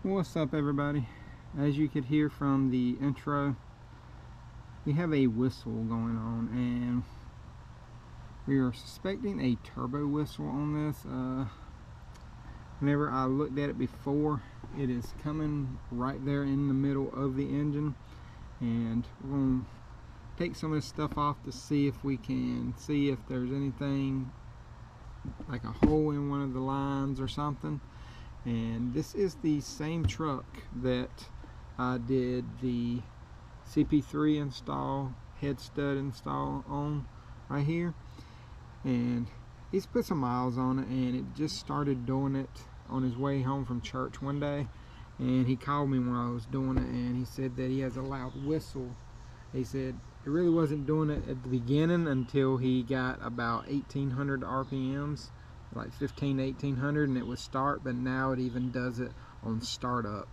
What's up, everybody? As you could hear from the intro, we have a whistle going on, and we are suspecting a turbo whistle on this. Whenever I looked at it before, it is coming right there in the middle of the engine, and we're going to take some of this stuff off to see if we can see if there's anything like a hole in one of the lines or something. And this is the same truck that I did the CP3 install, head stud install on right here, and he's put some miles on it, and it just started doing it on his way home from church one day. And he called me when I was doing it, and he said that he has a loud whistle. He said it really wasn't doing it at the beginning until he got about 1800 RPMs, like 15 to 1800, and it would start, but now it even does it on startup.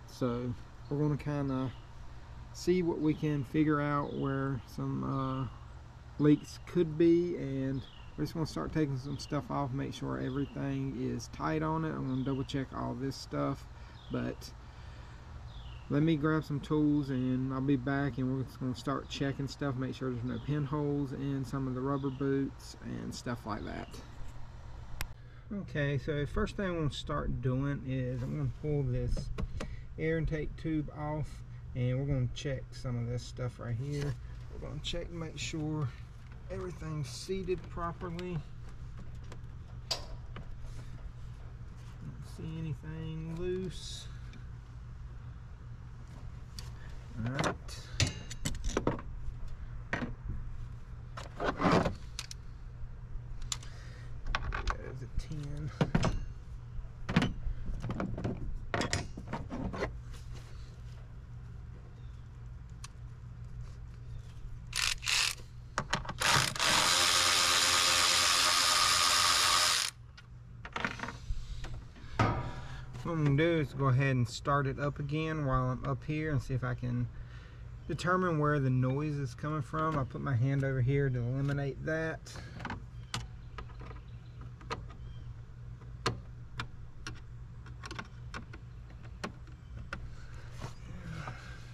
So we're going to kind of see what we can figure out where some leaks could be, and we're just going to start taking some stuff off, make sure everything is tight on it. I'm going to double check all this stuff, but let me grab some tools and I'll be back, and we're just going to start checking stuff, make sure there's no pinholes in some of the rubber boots and stuff like that. Okay, so first thing I'm going to start doing is I'm going to pull this air intake tube off, and we're going to check some of this stuff right here. We're going to check and make sure everything's seated properly. Don't see anything loose. Alright. There's a 10. What I'm going to do is go ahead and start it up again while I'm up here and see if I can determine where the noise is coming from. I'll put my hand over here to eliminate that.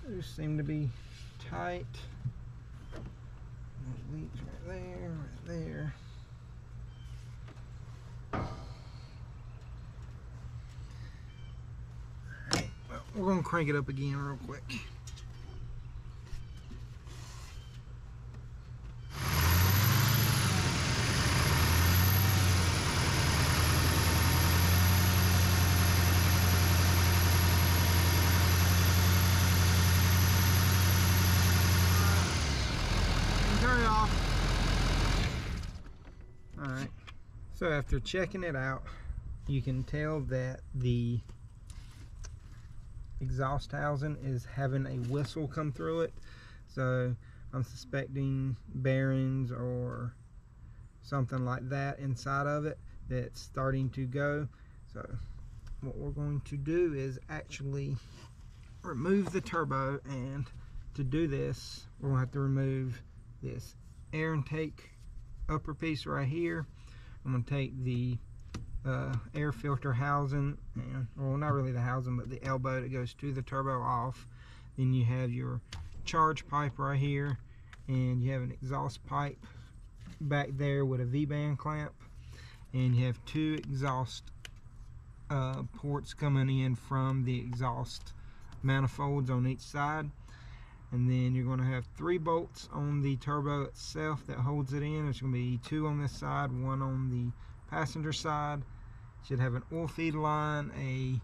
Those seem to be tight. There's leaks right there, right there. Alright, well, we're going to crank it up again real quick. Alright, so after checking it out, you can tell that the exhaust housing is having a whistle come through it. So I'm suspecting bearings or something like that inside of it that's starting to go. So what we're going to do is actually remove the turbo, and to do this we're going to have to remove this air intake upper piece right here. I'm going to take the air filter housing, and well, not really the housing, but the elbow that goes to the turbo off. Then you have your charge pipe right here, and you have an exhaust pipe back there with a V-band clamp, and you have two exhaust ports coming in from the exhaust manifolds on each side. And then you're going to have 3 bolts on the turbo itself that holds it in. There's going to be 2 on this side, 1 on the passenger side. Should have an oil feed line, a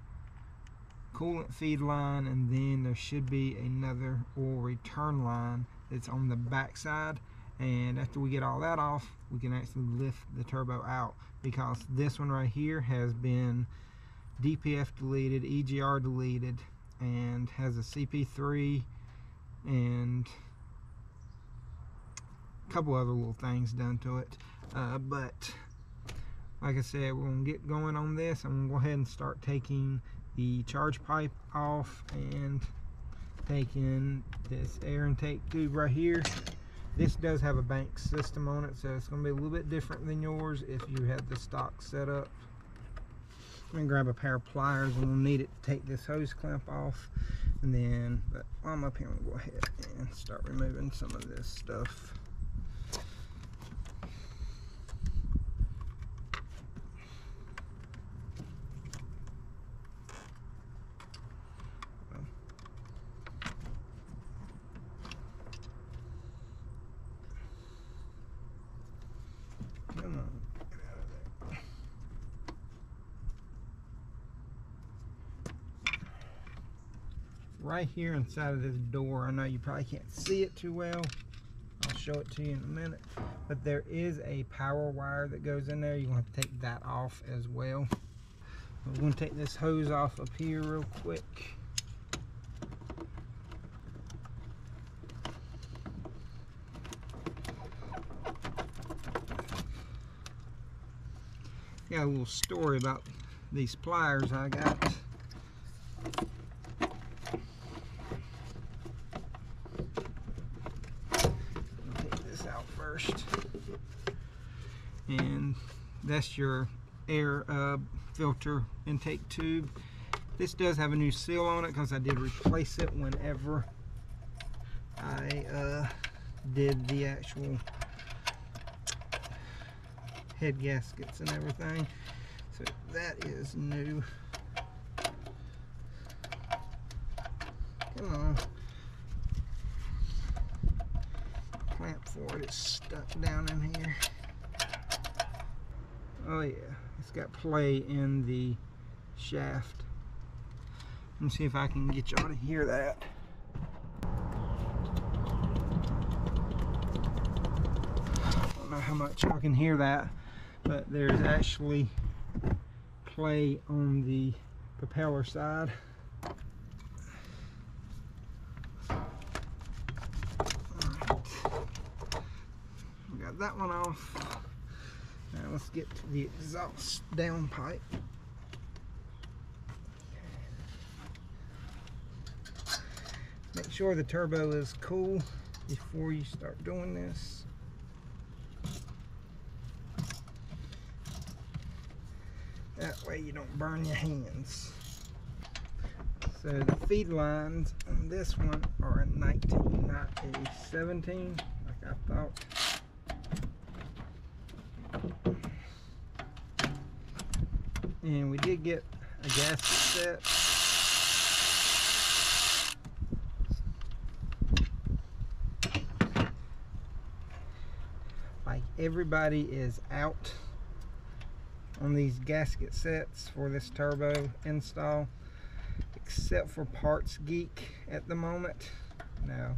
coolant feed line, and then there should be another oil return line that's on the back side. And after we get all that off, we can actually lift the turbo out, because this one right here has been DPF deleted, EGR deleted, and has a CP3 and a couple other little things done to it. But like I said, we're going to get going on this. I'm going to go ahead and start taking the charge pipe off and taking this air intake tube right here. This does have a bank system on it, so it's going to be a little bit different than yours if you had the stock set up. I'm gonna grab a pair of pliers, and we'll need it to take this hose clamp off. And then, but while I'm up here, I'm gonna go ahead and start removing some of this stuff. Come on, get out of there. Right here inside of this door, I know you probably can't see it too well. I'll show it to you in a minute. But there is a power wire that goes in there. You're going to have to take that off as well. We're going to take this hose off up here real quick. Got a little story about these pliers I got. Take this out first, and that's your air filter intake tube. This does have a new seal on it because I did replace it whenever I did the actual head gaskets and everything, so that is new. Come on, clamp for it is stuck down in here. Oh yeah, it's got play in the shaft. Let me see if I can get y'all to hear that. I don't know how much y'all can hear that, but there's actually play on the propeller side. Alright, we got that one off. Now let's get to the exhaust downpipe. Make sure the turbo is cool before you start doing this. That way you don't burn your hands. So the feed lines on this one are a 19, not a 17, like I thought. And we did get a gasket set. Like everybody is out on these gasket sets for this turbo install, except for Parts Geek at the moment. Now,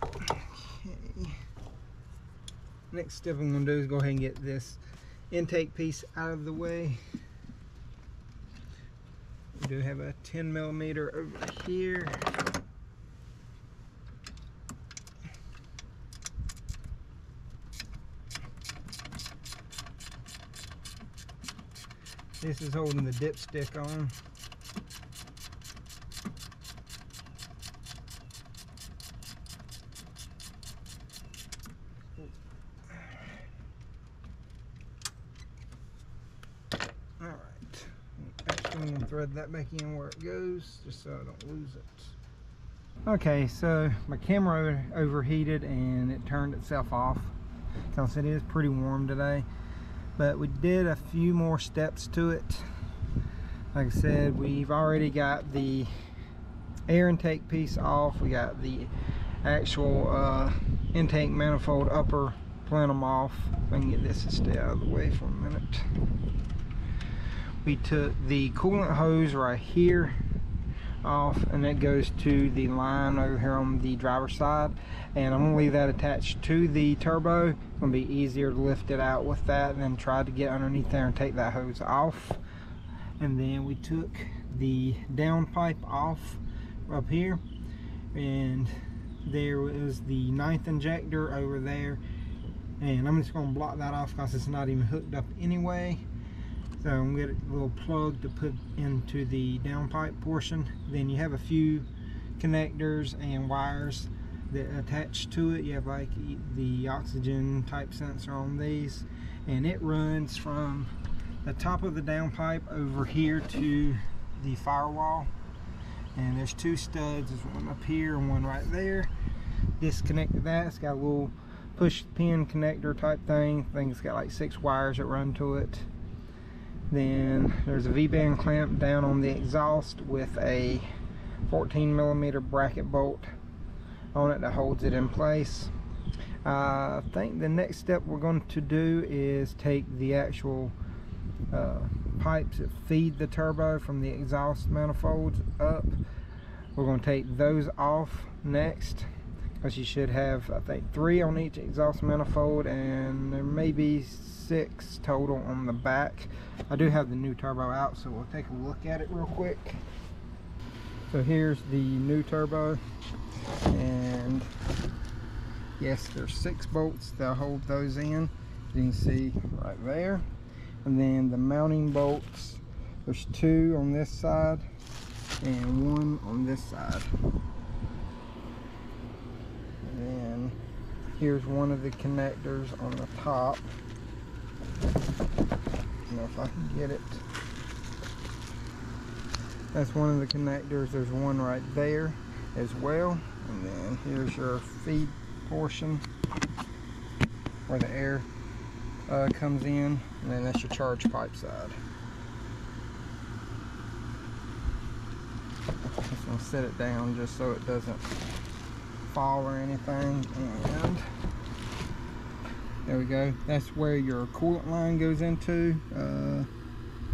okay. Next step I'm going to do is go ahead and get this intake piece out of the way. We do have a 10mm over here. This is holding the dipstick on. Alright. Actually, I'm going to thread that back in where it goes, just so I don't lose it. Okay, so my camera overheated and it turned itself off because it is pretty warm today. But we did a few more steps to it. Like I said, we've already got the air intake piece off. We got the actual intake manifold upper plenum off. If I can get this to stay out of the way for a minute. We took the coolant hose right here off, and that goes to the line over here on the driver's side, and I'm going to leave that attached to the turbo. It's going to be easier to lift it out with that and then try to get underneath there and take that hose off. And then we took the downpipe off up here, and there was the 9th injector over there, and I'm just going to block that off because it's not even hooked up anyway. So I'm going to get a little plug to put into the downpipe portion. Then you have a few connectors and wires that attach to it. You have like the oxygen type sensor on these, and it runs from the top of the downpipe over here to the firewall. And there's two studs, there's one up here and one right there. Disconnected that, it's got a little push pin connector type thing. I think it's got like 6 wires that run to it. Then there's a V-band clamp down on the exhaust with a 14mm bracket bolt on it that holds it in place. I think the next step we're going to do is take the actual pipes that feed the turbo from the exhaust manifolds up. We're going to take those off next, because you should have, I think, 3 on each exhaust manifold, and there may be 6 total on the back. I do have the new turbo out, so we'll take a look at it real quick. So here's the new turbo, and yes, there's 6 bolts that hold those in. You can see right there. And then the mounting bolts, there's 2 on this side and 1 on this side. And then here's one of the connectors on the top. I don't know if I can get it. That's one of the connectors. There's one right there as well. And then here's your feed portion where the air comes in, and then that's your charge pipe side. Just gonna set it down just so it doesn't fall or anything. And there we go. That's where your coolant line goes into,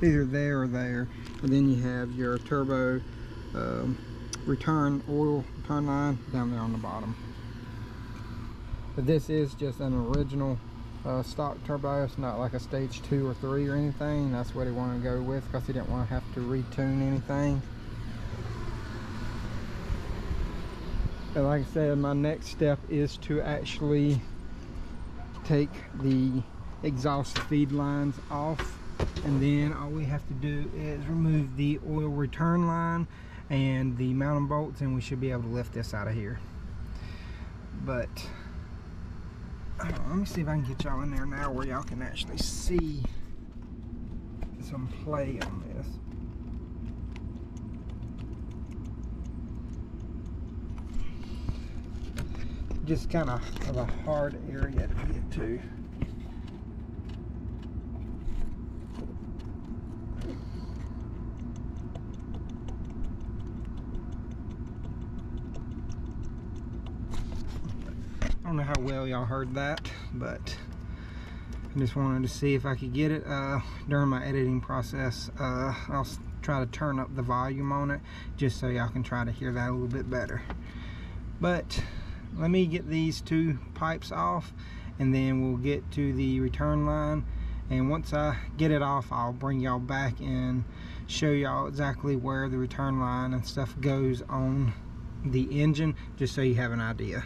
either there or there. And then you have your turbo return oil return line down there on the bottom. But this is just an original stock turbo. It's not like a stage 2 or 3 or anything. That's what he wanted to go with, because he didn't want to have to retune anything. But like I said, my next step is to actually take the exhaust feed lines off, and then all we have to do is remove the oil return line and the mounting bolts, and we should be able to lift this out of here. But let me see if I can get y'all in there now where y'all can actually see some play on this. Just kind of a hard area to get to. I don't know how well y'all heard that, but I just wanted to see if I could get it during my editing process. I'll try to turn up the volume on it just so y'all can try to hear that a little bit better. But let me get these 2 pipes off, and then we'll get to the return line. And once I get it off, I'll bring y'all back and show y'all exactly where the return line and stuff goes on the engine, just so you have an idea.